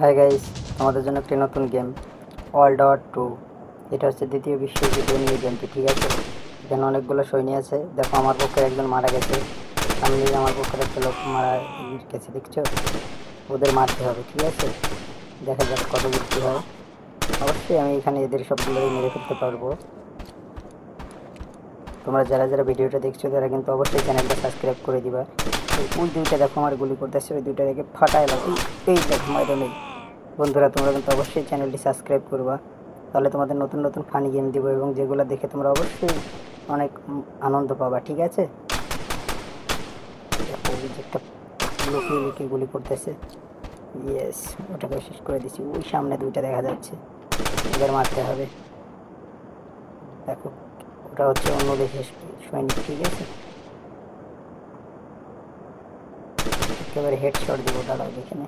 Hi guys, আমাদের জন্য একটি নতুন গেম ওয়ার্ল্ড ওয়ার 2। এটা হচ্ছে দ্বিতীয় বিশ্বযুদ্ধ নিয়ে গেমটি, ঠিক আছে। এখানে অনেকগুলো সৈন্য আছে। দেখো আমার পক্ষের একজন মারা গেছে, সামনে আমার পক্ষের একটা লোক মারা গেছে, দেখছো? ওদের মারতে হবে, ঠিক আছে। দেখা যাক কত বৃদ্ধি হয়। অবশ্যই আমি এখানে এদের সবগুলোই মেরে ফেলতে পারবো। তোমরা যারা যারা ভিডিওটা দেখছো তারা কিন্তু অবশ্যই চ্যানেলটা সাবস্ক্রাইব করে দিবা। ওই দুইটা দেখো আমার গুলি করতেছে, ওই দুইটা রেখে ফাটাইলাম। এই দেখো মাইরো নেই। বন্ধুরা, তোমরা কিন্তু অবশ্যই চ্যানেলটি সাবস্ক্রাইব করবা, তাহলে তোমাদের নতুন নতুন ফানি গেম দিব এবং যেগুলো দেখে তোমরা অবশ্যই অনেক আনন্দ পাবা, ঠিক আছে। দেখো ওই যে একটা লুকিয়ে লুকিয়ে গুলি করতেছে। ইয়েস, ওটাকে শেষ করে দিচ্ছি। ওই সামনে দুইটা দেখা যাচ্ছে, ওদের মারতে হবে। দেখো ওটা হচ্ছে অন্য দেশের সৈনিক, ঠিক আছে। একেবারে হেডশট দিব, দাঁড়াও দেখে নে।